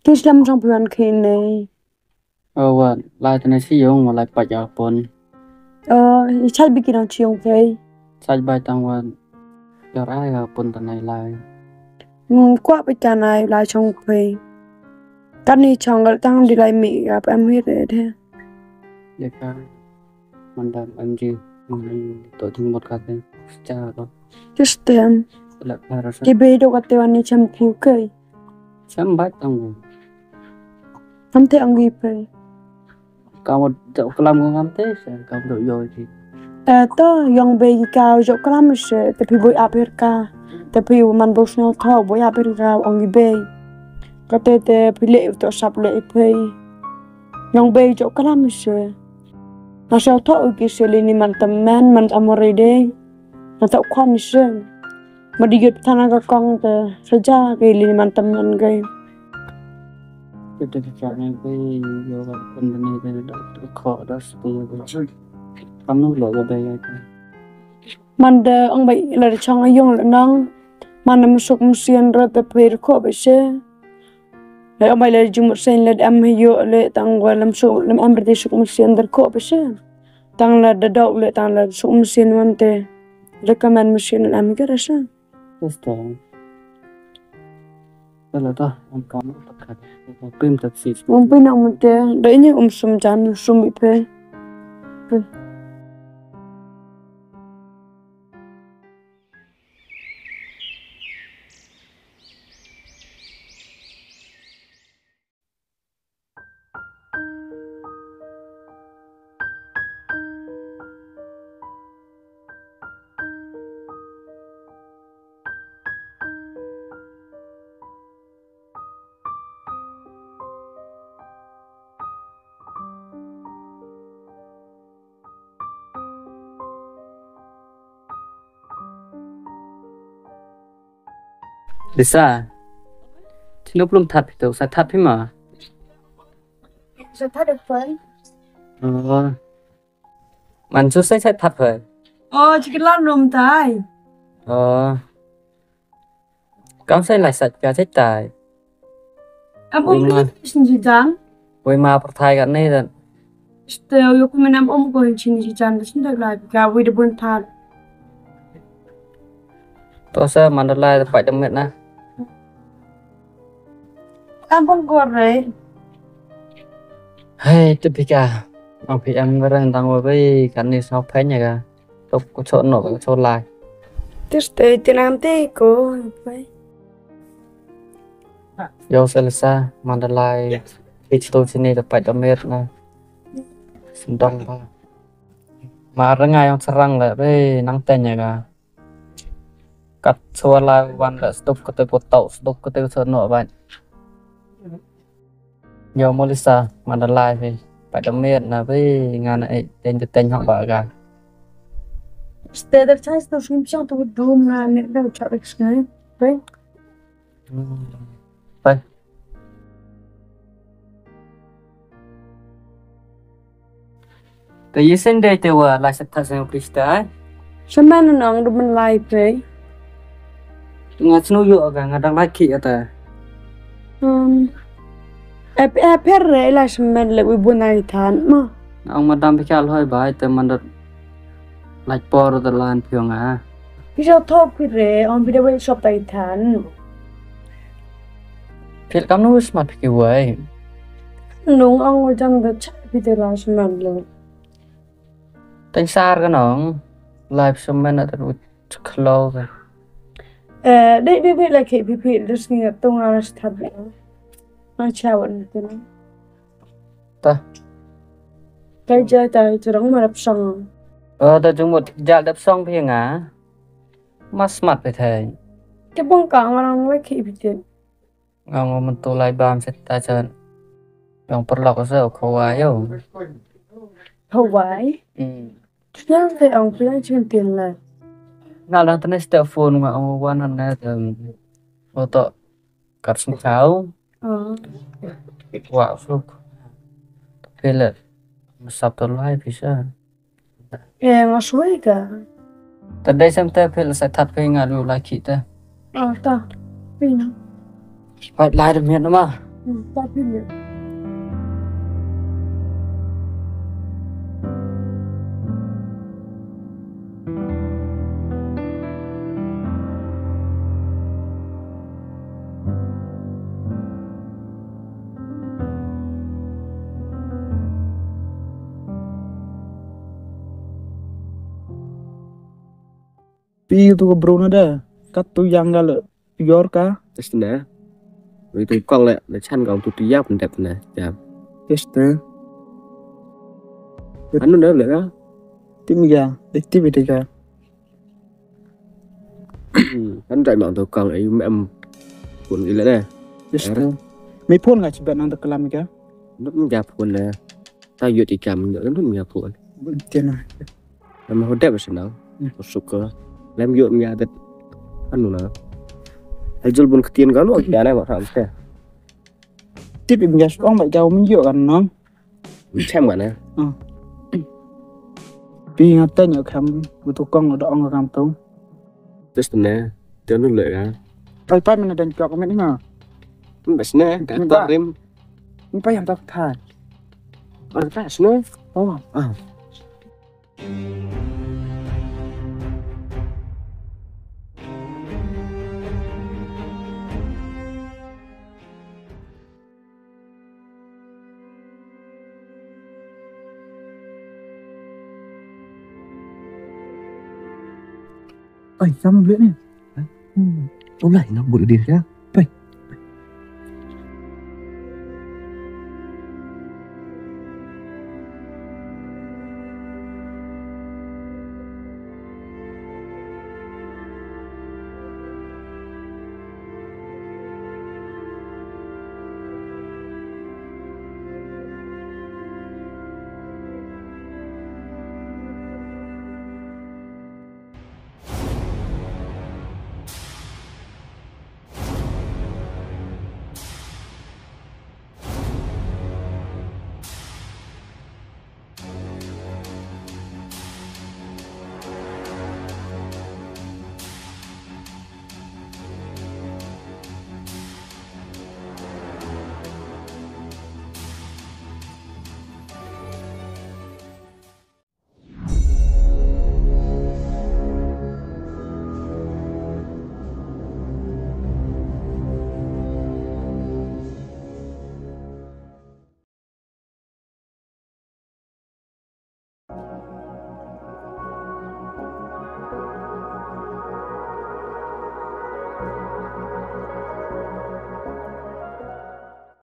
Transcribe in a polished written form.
Islam trong bulan kini. Wah, lai tena si yung malai pajak pun. Chai bikin ang chiong vei. Sai bai tang wan. Yarai pun tanai lai. Qua bị cha này lại trong vei. Cái này trong cái tăng đi lại Mỹ gặp em hết rồi thế. Ya ka. Mandam MG. Tôi tin một cái tên. Cha đó. Just them. Là para sa. Cái bê đâu có tiêu anh chăm phiêu cây. Sam bai tang. Không thể ăn gì vei. Kau một chậu kelam kau ngam te sa kau doi yoi thì. To yang bê cao dọc cái lắm sẽ tapi boy Amerika. Tapi man bos nhau thao boy Amerika ang gì bê. Cái tê tê phi lệ tao sắp lệ vei. Yang bê dọc cái lắm sẽ. Nó sao thao cái sẽ lên man teman man amore deh. Nó tạo khoan sẽ. Mà đi giật thằng cái con tê saja cái lên man teman cái. Kita bicara ni yo pun tanai tena dah kau dah sepuluh. Kamu lo ke bayar kan? Man de ông bị là trong ai dùng là nong. Man nằm sụp xiên rồi tập về khó bị xe. Lại ông bị là dùng một sen là em hay dụ lại tăng qua làm sụp làm em bị sụp xiên rồi khó bị xe. Tăng là đợt đầu lại tăng là sụp xiên man te. Recommend xiên là em cái đó sao? Betul. Kalau dah, kamu tak ada. Pem tak sih. Ông bị nào man te. Đấy như ông sum chan sum bị phê. Lisa, cina belum tap itu, saya tap mah. Sao thấy được phê? Mình chú sẽ tap rồi. Chỉ cái lăn rùm tay. Kamu saya lại sạch cả chết tài. Em ôm cái gì chán? Với mà perthai cái này là. Still, yok mình em ôm cái gì chán, xin được lại cả với được buồn thà. Tôi sẽ mang lại phải đâm mệt na. Em không có rồi. Hey, tu pika. Ông phi em vẫn đang với cái này sao phải nhỉ cả. Tôi có chỗ nổ có chỗ lại. Tức tiền làm thế cô phải. Yo selesa mang lại cái tôi trên này là phải đâm mệt na. Xin đông ba. Mà ra ngay ông serang lại với năng tên nhỉ cả. Cắt xua lạiวันละสตุกก็ตัวปวดโตสตุกก็ตัวส่วนหน่อยบ้านโยมลิซามันละลายไปดำเนินนะไปงานไอ้เต็นจะเต็นห้องบ่ากัน Still, the chance to swim shot to doom and it don't try to explain. Right? ไปแต่ยี่สิบเดือนตัวลายสัตว์สิ่งปริศนา Sao mà nó nong được mình lại vậy? ngắt snow yu aga ngadang laki ata Ep re la semen le buồn này than mà. ông mà đam pikal hoi bai te man dat lạch por da lan pyong aพี่ชอบทบพี่เรอพี่ได้ไปชอบไต่ทัน phil kam nu smart piki wai นุงเอาจังจะใช้พี่จะลาสมันเลย tan sar ka nong live semen at close ได้เลยเคพี่เรื่องนี้ตรงอะไรสักทัดเลยมาเช้าวันนี้นะ ta ใกล้จะร้องมารับส่ง ta chung một dạ đập xong phiền á mắt smartไปthầy จะป้องกันมาลองไว้เคพี่เจ ngon mình tu lại bám sẽ ta chân dòng bật lọc sẽ có ai yêu เขาไว้ยังเคยเอาไปได้ชื่อเตียนเลย nào đang tên là phone mà ông quan anh này từ ô tô cắt xuống cháo quả phúc phê lệ sắp tới lại phía sau มาช่วยกัน แต่ได้xem tới phê là sẽ thật phê ngà lưu lại kỹ tới ต่อพี่นะ phải lại được miệng đó mà Tapi ya. Pi tu bro nada. Kat tu yang gala. Yorka. Test nè. Vì tôi con lại là chăn còn tôi giáp đẹp nè. Dạ. Testa. Anh nó nữa nữa. Tim ya. Activity ka. Anh chạy mạng tôi con ấy em cuốn gì nữa nè. Testa. May phone nga chibat nang kalam ka. Nó cũng giáp cuốn nè. Tao dựa thì cầm nữa nó cũng giáp cuốn. Tiana. Em hồi đẹp rồi nào. Một số cơ. Làm dựa nhà đất. Anh nữa. Hãy giúp mình tiền có luôn. Dạ này bọn họ sẽ. Tip im gas ong bai jauh menjuk kan no. Xem bạn nè. Pi ngata nyo kam butuh kong ada ong kam tu. Test nè. Tiêu nó lợi ra. Pai pai mana dan jok ni ma. Best nè. Cả tao đêm. Ni pai yang tak than. Ở fast nè. Oh. Oi, kamu lihat nih. Tóm lại nó bụi điên khác.